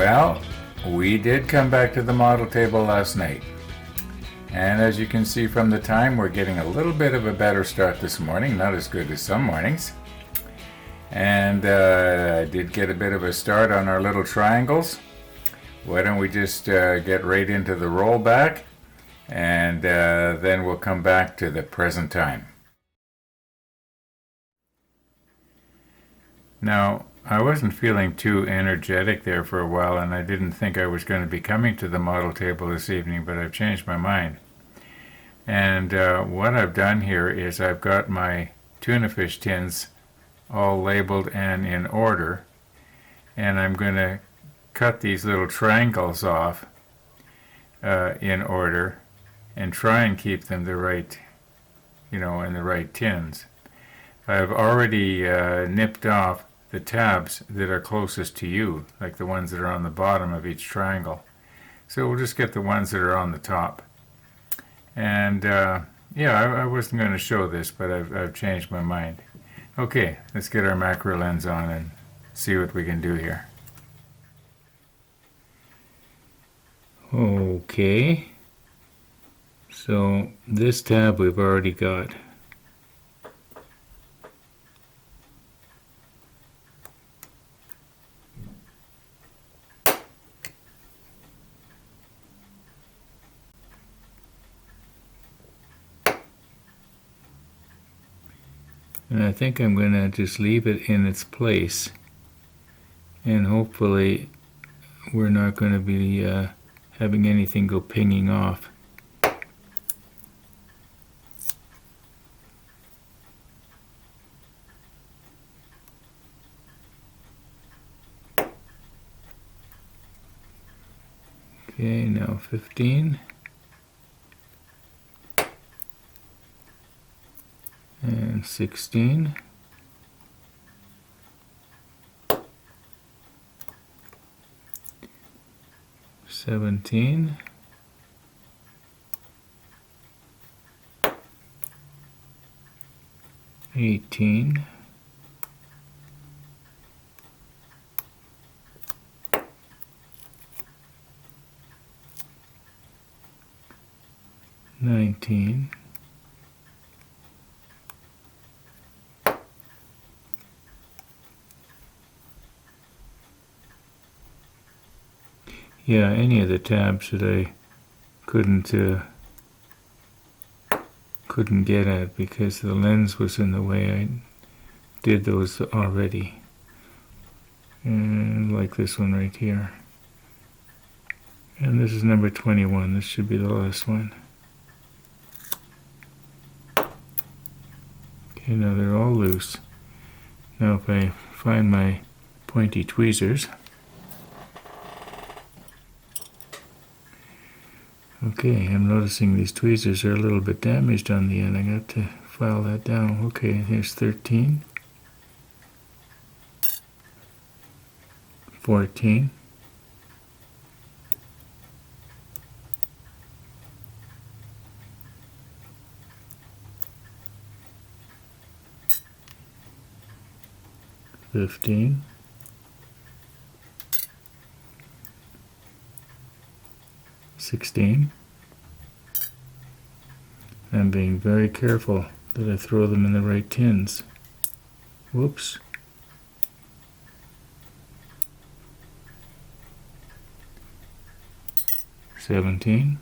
Well, we did come back to the model table last night. And as you can see from the time, we're getting a little bit of a better start this morning, not as good as some mornings. And I did get a bit of a start on our little triangles. Why don't we just get right into the rollback, and then we'll come back to the present time. Now, I wasn't feeling too energetic there for a while, and I didn't think I was going to be coming to the model table this evening, but I've changed my mind. And what I've done here is I've got my tuna fish tins all labeled and in order, and I'm going to cut these little triangles off in order and try and keep them the right, in the right tins. I've already nipped off the tabs that are closest to you, like the ones that are on the bottom of each triangle. So we'll just get the ones that are on the top. And I wasn't going to show this, but I've changed my mind. Okay, let's get our macro lens on and see what we can do here. Okay, so this tab we've already got. And I think I'm going to just leave it in its place, and hopefully we're not going to be having anything go pinging off. Okay, now 15. And 16. Seventeen. 18. 19. Yeah, any of the tabs that I couldn't get at because the lens was in the way. I did those already. And like this one right here. And this is number 21. This should be the last one. Okay, now they're all loose. Now if I find my pointy tweezers. Okay, I'm noticing these tweezers are a little bit damaged on the end. I got to file that down. Okay, here's 13. 14. 15. 16. I'm being very careful that I throw them in the right tins. Whoops. 17.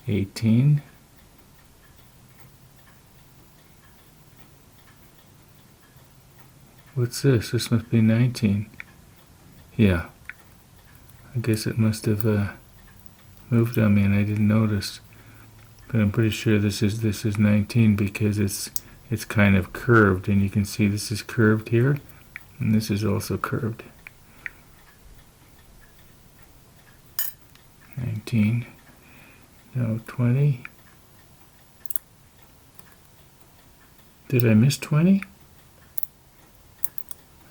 18. 'What's this? This must be 19. Yeah. I guess it must have moved on me and I didn't notice. But I'm pretty sure this is 19 because it's kind of curved, and you can see this is curved here, and this is also curved. 19. Now 20. Did I miss 20?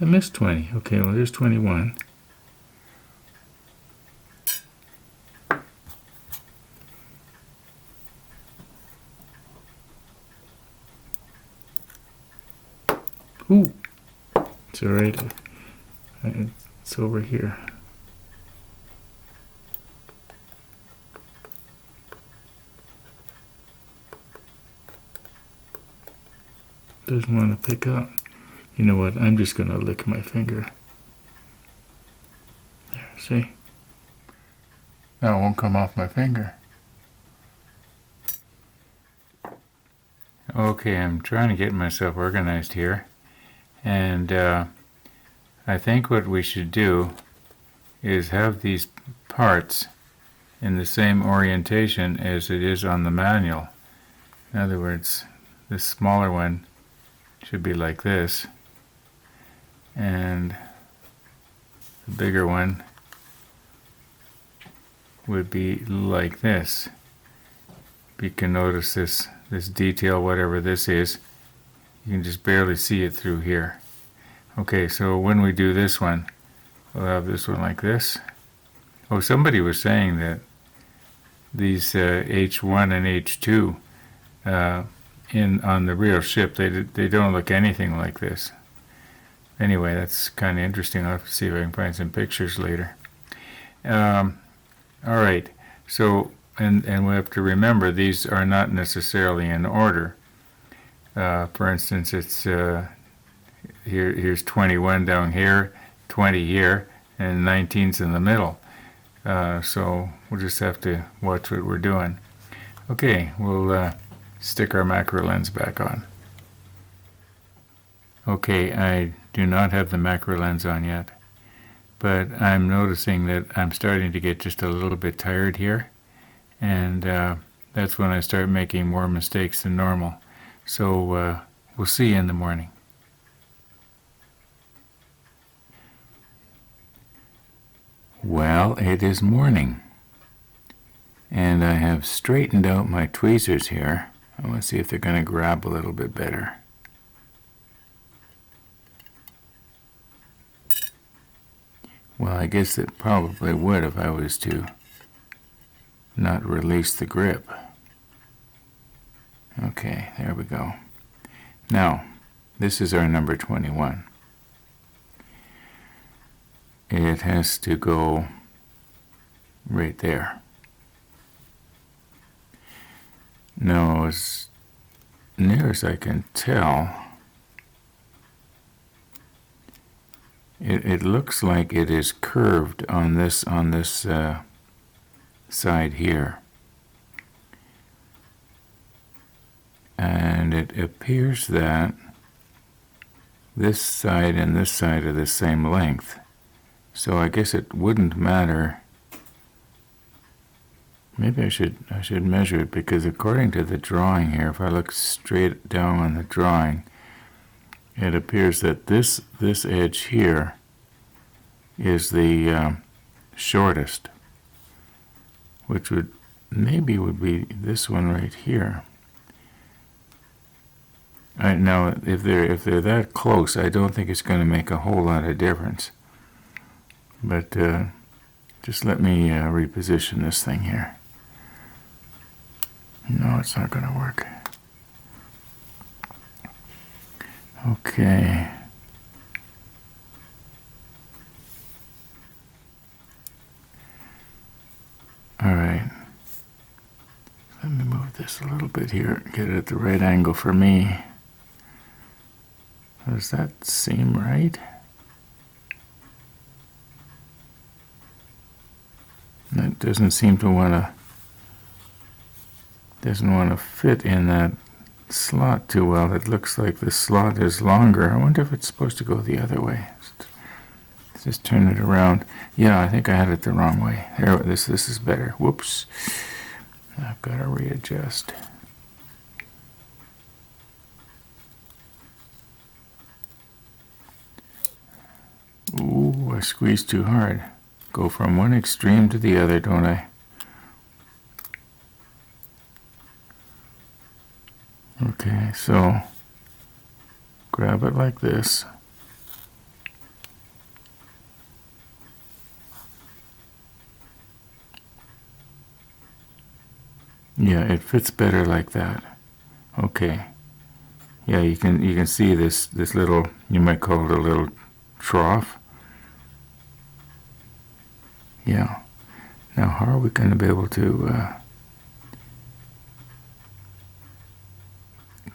I missed 20. Okay, well, there's 21. It's alright. It's over here. Doesn't want to pick up. You know what? I'm just going to lick my finger. There, see? Now it won't come off my finger. Okay, I'm trying to get myself organized here. And I think what we should do is have these parts in the same orientation as it is on the manual. In other words, this smaller one should be like this, and the bigger one would be like this. You can notice this detail, whatever this is, you can just barely see it through here. Okay, so when we do this one, we'll have this one like this. Oh, somebody was saying that these H1 and H2 on the real ship, they don't look anything like this. Anyway, that's kind of interesting. I'll have to see if I can find some pictures later. All right, so and we have to remember these are not necessarily in order. For instance, it's here's 21 down here, 20 here, and 19's in the middle. So we'll just have to watch what we're doing. Okay, we'll stick our macro lens back on. Okay, I do not have the macro lens on yet, but I'm noticing that I'm starting to get just a little bit tired here, and that's when I start making more mistakes than normal. So we'll see you in the morning. Well, it is morning, and I have straightened out my tweezers here. I want to see if they're going to grab a little bit better. Well, I guess it probably would if I was to not release the grip. Okay, there we go. Now, this is our number 21. It has to go right there. Now, as near as I can tell, it looks like it is curved on this side here. And it appears that this side and this side are the same length. So I guess it wouldn't matter. Maybe I should measure it, because according to the drawing here, if I look straight down on the drawing, it appears that this edge here is the shortest, which would be this one right here. Now, if they're that close, I don't think it's going to make a whole lot of difference. But just let me reposition this thing here. No, it's not going to work. Okay. All right. Let me move this a little bit here, get it at the right angle for me. Does that seem right? That doesn't seem to doesn't want to fit in that slot too well. It looks like the slot is longer. I wonder if it's supposed to go the other way. Let's just turn it around. Yeah, I think I had it the wrong way. There, this is better. Whoops. I've got to readjust. Ooh, I squeezed too hard. Go from one extreme to the other, don't I? Okay, so grab it like this. Yeah, it fits better like that. Okay. Yeah, you can see this little, you might call it a little trough. Yeah. Now how are we going to be able to...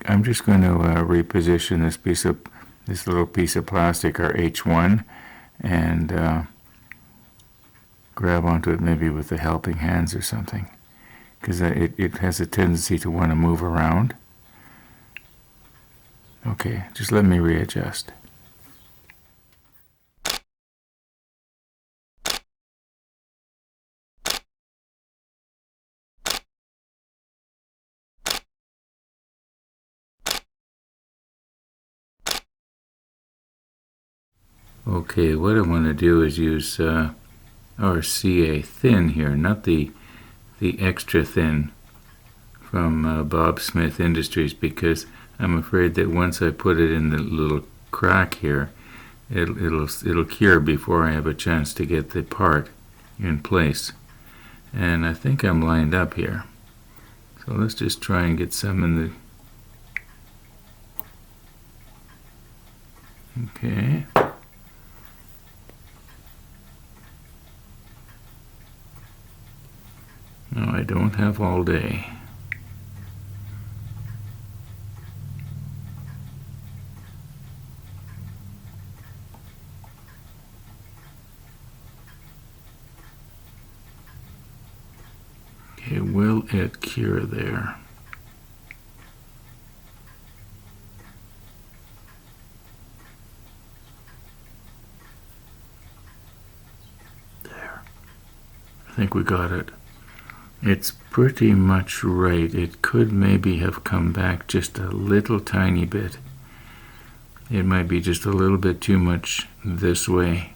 I'm just going to reposition this little piece of plastic, our H1, and grab onto it maybe with the helping hands or something, because it has a tendency to want to move around. Okay, just let me readjust. Okay, what I want to do is use our CA thin here, not the extra thin from Bob Smith Industries, because I'm afraid that once I put it in the little crack here, it'll cure before I have a chance to get the part in place. And I think I'm lined up here. So let's just try and get some in the... Okay. No, I don't have all day. Okay, will it cure there? There. I think we got it. It's pretty much right. It could maybe have come back just a little tiny bit. It might be just a little bit too much this way.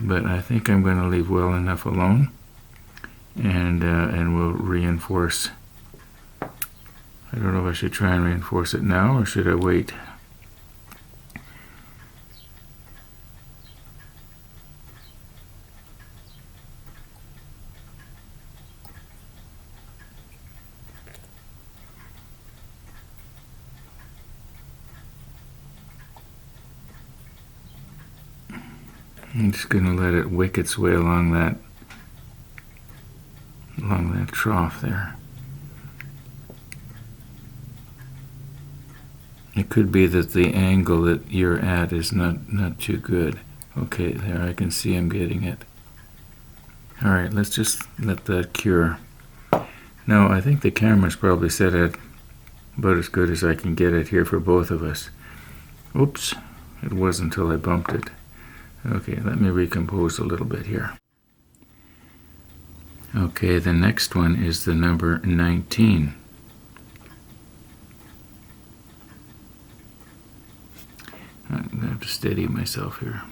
But I think I'm going to leave well enough alone, and we'll reinforce. I don't know if I should try and reinforce it now or should I wait? I'm just going to let it wick its way along that trough there. It could be that the angle that you're at is not too good. Okay, there, I can see I'm getting it. All right, let's just let that cure. Now, I think the camera's probably set at about as good as I can get it here for both of us. Oops, it was until I bumped it. Okay, let me recompose a little bit here. Okay, the next one is the number 19. I'm going to have to steady myself here.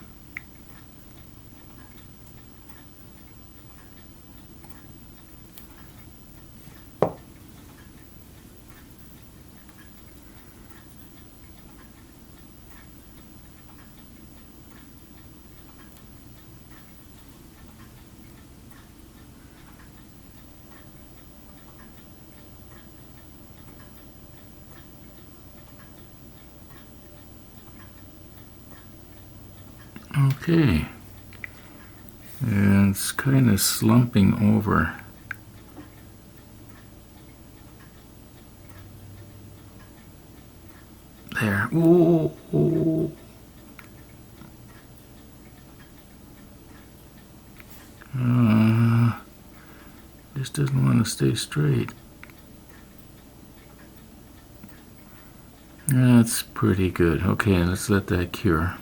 Okay, and it's kind of slumping over. There. Ooh, ooh. This doesn't want to stay straight. That's pretty good. Okay, let's let that cure.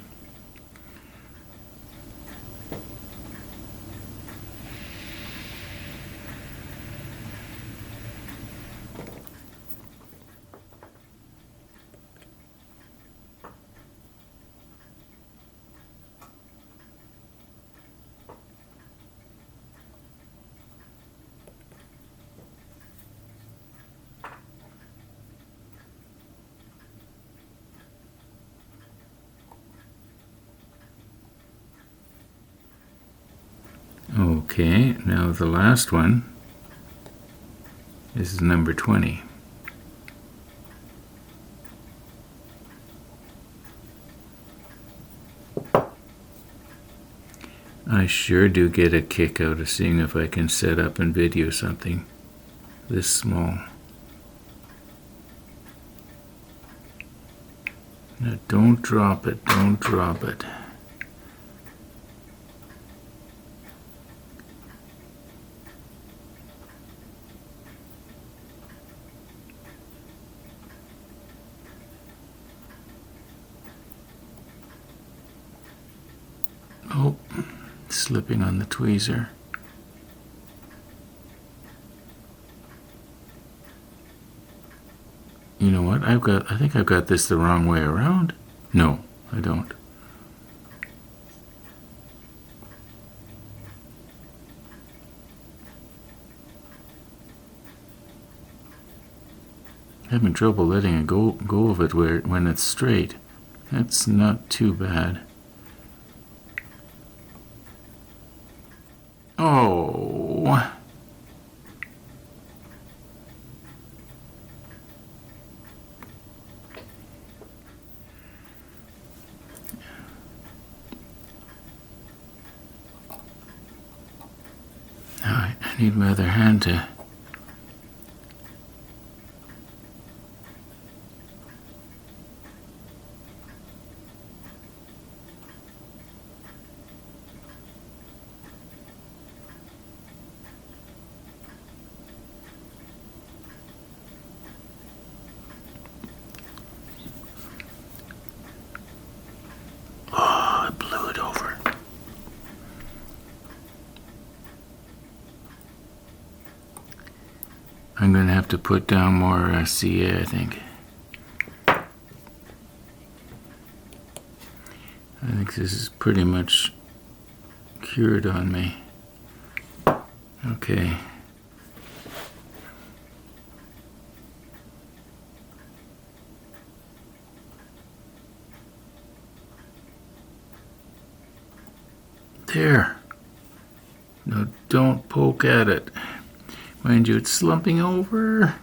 Okay, now the last one is number 20. I sure do get a kick out of seeing if I can set up and video something this small. Now don't drop it, don't drop it. Oh, slipping on the tweezer. You know what? I think I've got this the wrong way around. No, I don't. Having trouble letting it go of it when it's straight. That's not too bad. Oh. Now I need my other hand to... I'm going to have to put down more CA, I think. I think this is pretty much cured on me. Okay. There. No, don't poke at it. Mind you, it's slumping over.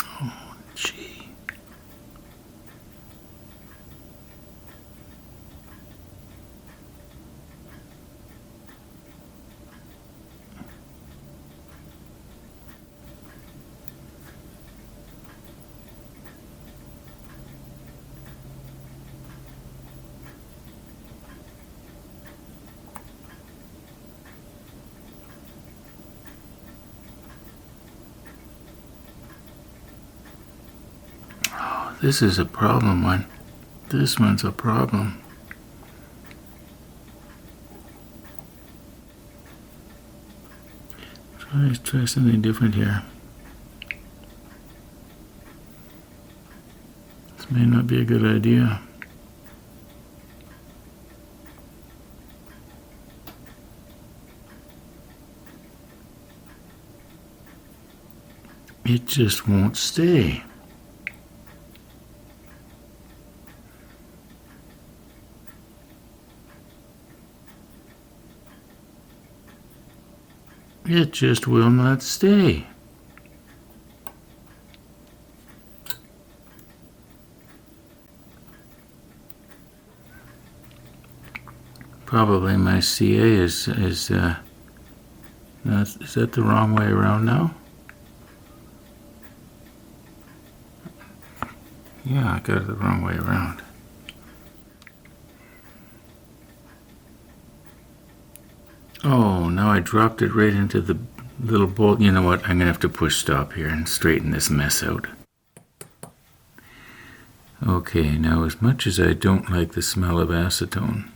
Oh, gee. This is a problem one. This one's a problem. Try something different here. This may not be a good idea. It just won't stay. It just will not stay. Probably my CA is that the wrong way around now? Yeah, I got it the wrong way around. Oh, now I dropped it right into the little bolt. You know what? I'm going to have to push stop here and straighten this mess out. Okay, now as much as I don't like the smell of acetone,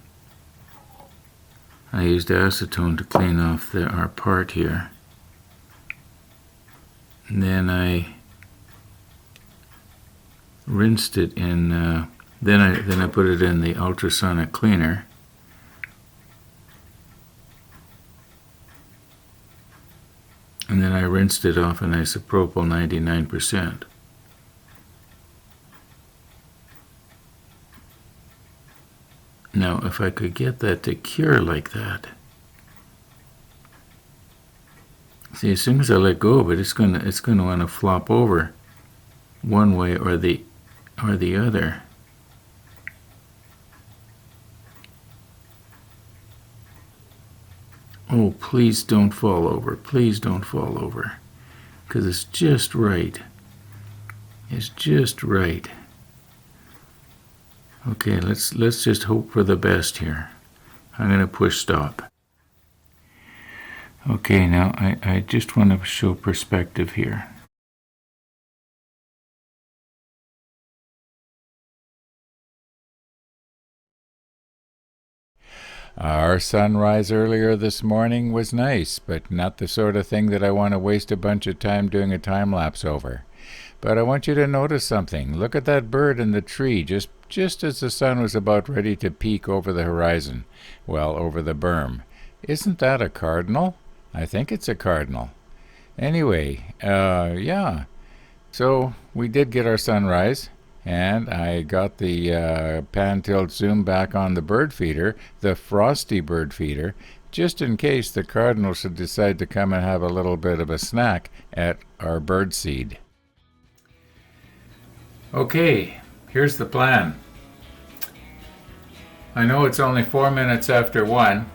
I used acetone to clean off our part here. And then I rinsed it in, then I put it in the ultrasonic cleaner. And then I rinsed it off in isopropyl 99%. Now, if I could get that to cure like that. See, as soon as I let go of it, it's going to want to flop over one way or the other. Oh, please don't fall over. Please don't fall over. Because it's just right. It's just right. Okay, let's just hope for the best here. I'm going to push stop. Okay, now I just want to show perspective here. Our sunrise earlier this morning was nice, but not the sort of thing that I want to waste a bunch of time doing a time-lapse over. But I want you to notice something. Look at that bird in the tree just as the sun was about ready to peak over the horizon. Well, over the berm. Isn't that a cardinal? I think it's a cardinal. Anyway, yeah. So we did get our sunrise, and I got the pan-tilt zoom back on the bird feeder, the frosty bird feeder, just in case the cardinal should decide to come and have a little bit of a snack at our bird seed. Okay, here's the plan. I know it's only 4 minutes after 1.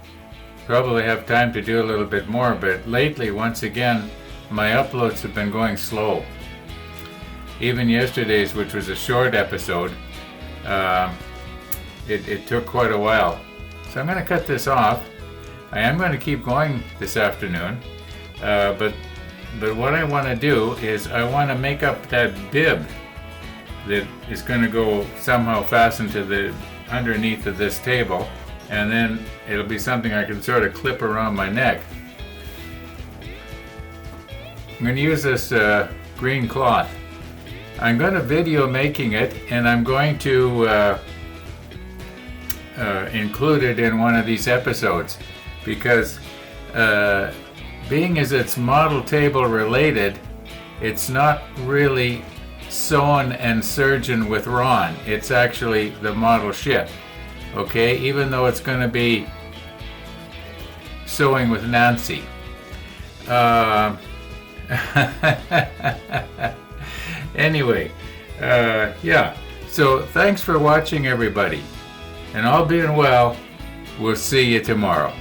Probably have time to do a little bit more, but lately, once again, my uploads have been going slow. Even yesterday's, which was a short episode, it took quite a while. So I'm going to cut this off. I am going to keep going this afternoon, but what I want to do is I want to make up that bib that is going to go somehow fastened to the underneath of this table, and then it'll be something I can sort of clip around my neck. I'm going to use this green cloth. I'm going to video making it, and I'm going to include it in one of these episodes, because being as it's model table related, it's not really sewn and surgeon with Ron. It's actually the model ship. Okay, even though it's going to be sewing with Nancy. Anyway, yeah. So thanks for watching, everybody. And all being well, we'll see you tomorrow.